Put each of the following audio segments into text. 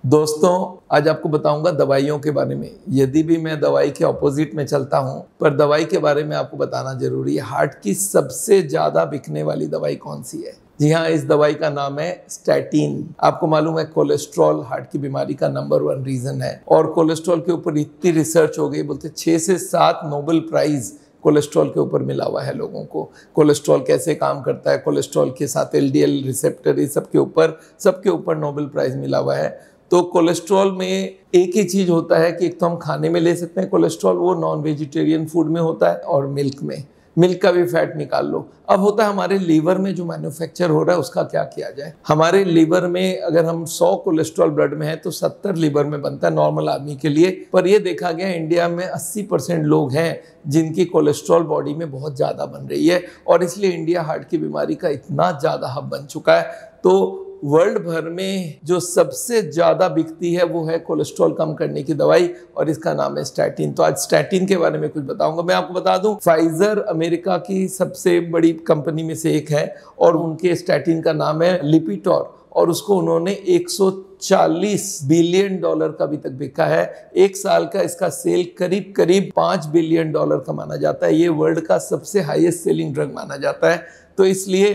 दोस्तों, आज आपको बताऊंगा दवाइयों के बारे में। यदि भी मैं दवाई के ऑपोजिट में चलता हूं, पर दवाई के बारे में आपको बताना जरूरी है। हार्ट की सबसे ज्यादा बिकने वाली दवाई कौन सी है? जी हाँ, इस दवाई का नाम है स्टैटिन। आपको मालूम है कोलेस्ट्रॉल हार्ट की बीमारी का नंबर 1 रीजन है, और कोलेस्ट्रॉल के ऊपर इतनी रिसर्च हो गई, बोलते 6 से 7 नोबेल प्राइज कोलेस्ट्रॉल के ऊपर मिला हुआ है लोगों को। कोलेस्ट्रॉल कैसे काम करता है, कोलेस्ट्रॉल के साथ LDL रिसेप्टर, इस सबके ऊपर नोबेल प्राइज मिला हुआ है। तो कोलेस्ट्रॉल में एक ही चीज होता है कि एक तो हम खाने में ले सकते हैं कोलेस्ट्रॉल, वो नॉन वेजिटेरियन फूड में होता है, और मिल्क का भी फैट निकाल लो। अब होता है हमारे लीवर में जो मैन्युफैक्चर हो रहा है उसका क्या किया जाए। हमारे लीवर में अगर हम 100 कोलेस्ट्रॉल ब्लड में है तो 70 लीवर में बनता है नॉर्मल आदमी के लिए। पर ये देखा गया इंडिया में 80% लोग हैं जिनकी कोलेस्ट्रॉल बॉडी में बहुत ज़्यादा बन रही है, और इसलिए इंडिया हार्ट की बीमारी का इतना ज़्यादा हब बन चुका है। तो वर्ल्ड भर में जो सबसे ज्यादा बिकती है वो है कोलेस्ट्रॉल कम करने की दवाई, और इसका नाम है स्टैटिन। तो आज स्टैटिन के बारे में कुछ बताऊंगा। मैं आपको बता दूं, फाइजर अमेरिका की सबसे बड़ी कंपनी में से एक है, और उनके स्टैटिन का नाम है लिपिटोर, और उसको उन्होंने 140 बिलियन डॉलर का अभी तक बिका है। एक साल का इसका सेल करीब 5 बिलियन डॉलर का माना जाता है। ये वर्ल्ड का सबसे हाईएस्ट सेलिंग ड्रग माना जाता है। तो इसलिए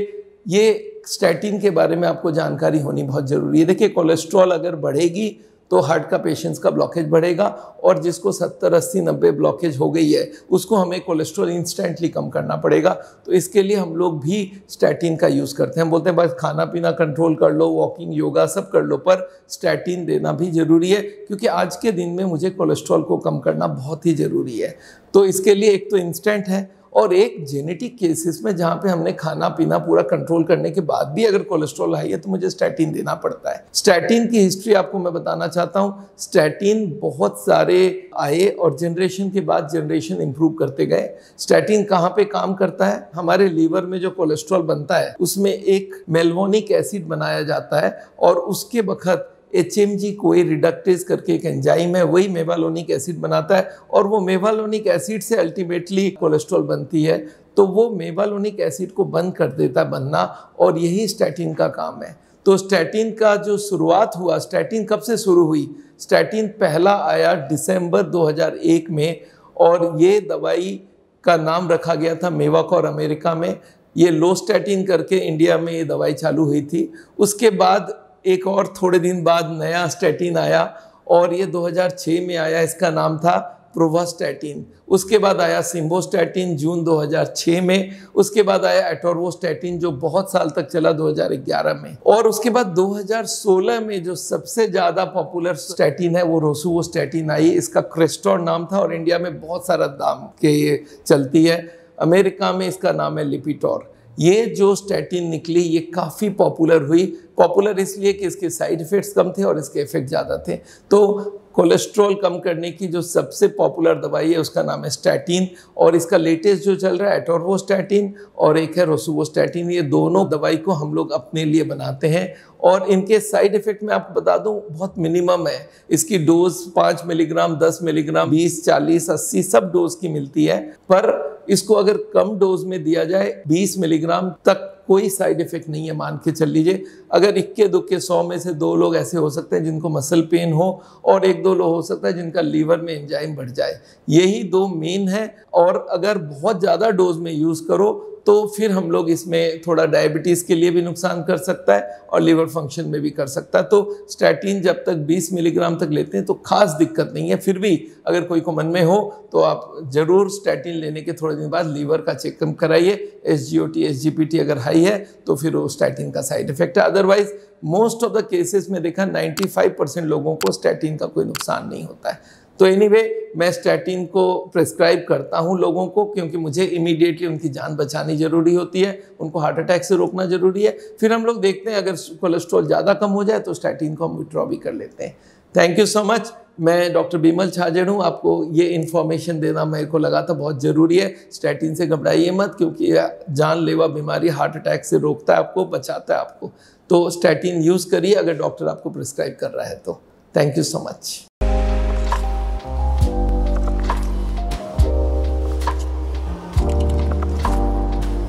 ये स्टैटिन के बारे में आपको जानकारी होनी बहुत जरूरी है। देखिए, कोलेस्ट्रॉल अगर बढ़ेगी तो हार्ट का पेशेंट्स का ब्लॉकेज बढ़ेगा, और जिसको 70, 80, 90 ब्लॉकेज हो गई है उसको हमें कोलेस्ट्रॉल इंस्टेंटली कम करना पड़ेगा। तो इसके लिए हम लोग भी स्टैटिन का यूज़ करते हैं। हम बोलते हैं बस खाना पीना कंट्रोल कर लो, वॉकिंग योगा सब कर लो, पर स्टैटिन देना भी ज़रूरी है, क्योंकि आज के दिन में मुझे कोलेस्ट्रॉल को कम करना बहुत ही ज़रूरी है। तो इसके लिए एक तो इंस्टेंट है, और एक जेनेटिक केसेस में जहाँ पे हमने खाना पीना पूरा कंट्रोल करने के बाद भी अगर कोलेस्ट्रॉल हाई है तो मुझे स्टैटिन देना पड़ता है। स्टैटिन की हिस्ट्री आपको मैं बताना चाहता हूँ। स्टैटिन बहुत सारे आए और जनरेशन के बाद जनरेशन इंप्रूव करते गए। स्टैटिन कहाँ पे काम करता है? हमारे लीवर में जो कोलेस्ट्रॉल बनता है उसमें एक मेलवोनिक एसिड बनाया जाता है, और उसके वक्त HMG कोई रिडक्टेज करके एक एंजाइम है, वही मेवालोनिक एसिड बनाता है, और वो मेवालोनिक एसिड से अल्टीमेटली कोलेस्ट्रॉल बनती है। तो वो मेवालोनिक एसिड को बंद कर देता है बनना, और यही स्टैटिन का काम है। तो स्टैटिन का जो शुरुआत हुआ, स्टैटिन कब से शुरू हुई? स्टैटिन पहला आया दिसंबर 2001 में, और ये दवाई का नाम रखा गया था मेवाकॉर अमेरिका में। ये लोस्टैटिन करके इंडिया में ये दवाई चालू हुई थी। उसके बाद एक और थोड़े दिन बाद नया स्टैटिन आया, और ये 2006 में आया। इसका नाम था प्रोवास्टैटिन। उसके बाद आया सिम्वास्टैटिन जून 2006 में। उसके बाद आया एटोरवास्टैटिन जो बहुत साल तक चला 2011 में। और उसके बाद 2016 में जो सबसे ज़्यादा पॉपुलर स्टैटिन है वो रोसुवास्टैटिन आई। इसका क्रेस्टोर नाम था, और इंडिया में बहुत सारा दाम के ये चलती है। अमेरिका में इसका नाम है लिपिटोर। ये जो स्टैटिन निकली ये काफ़ी पॉपुलर हुई। पॉपुलर इसलिए कि इसके साइड इफ़ेक्ट्स कम थे और इसके इफेक्ट ज़्यादा थे। तो कोलेस्ट्रॉल कम करने की जो सबसे पॉपुलर दवाई है उसका नाम है स्टैटिन, और इसका लेटेस्ट जो चल रहा है एटोरवास्टैटिन, और एक है रोसुवास्टैटिन। ये दोनों दवाई को हम लोग अपने लिए बनाते हैं, और इनके साइड इफ़ेक्ट मैं आपको बता दूं बहुत मिनिमम है। इसकी डोज 5 मिलीग्राम, 10 मिलीग्राम, 20, 40, 80 सब डोज की मिलती है। पर इसको अगर कम डोज में दिया जाए 20 मिलीग्राम तक कोई साइड इफेक्ट नहीं है, मान के चल लीजिए। अगर इक्के दुक्के 100 में से 2 लोग ऐसे हो सकते हैं जिनको मसल पेन हो, और 1-2 लोग हो सकता है जिनका लीवर में एंजाइम बढ़ जाए। यही 2 मेन है, और अगर बहुत ज़्यादा डोज में यूज़ करो तो फिर हम लोग इसमें थोड़ा डायबिटीज़ के लिए भी नुकसान कर सकता है, और लीवर फंक्शन में भी कर सकता है। तो स्टैटिन जब तक 20 मिलीग्राम तक लेते हैं तो खास दिक्कत नहीं है। फिर भी अगर कोई को मन में हो तो आप ज़रूर स्टैटिन लेने के थोड़े दिन बाद लीवर का चेकअप कराइए। SGOT, SGPT अगर हाई है तो फिर वो स्टैटिन का साइड इफेक्ट है। Otherwise most of the cases में देखा 95% लोगों को स्टैटिन का कोई नुकसान नहीं होता है। तो एनीवे मैं स्टैटिन को प्रेस्क्राइब करता हूं लोगों को, क्योंकि मुझे इमीडिएटली उनकी जान बचानी जरूरी होती है, उनको हार्ट अटैक से रोकना जरूरी है। फिर हम लोग देखते हैं अगर कोलेस्ट्रॉल ज़्यादा कम हो जाए तो स्टैटिन को हम विड्रॉ भी कर लेते हैं। Thank you so much. मैं डॉक्टर बिमल छाजेड़ हूँ। आपको ये इन्फॉर्मेशन देना मेरे को लगा था बहुत ज़रूरी है। स्टैटिन से घबराइए मत, क्योंकि जानलेवा बीमारी, हार्ट अटैक से रोकता है आपको, बचाता है आपको। तो स्टैटिन यूज़ करिए अगर डॉक्टर आपको प्रिस्क्राइब कर रहा है तो। Thank you so much.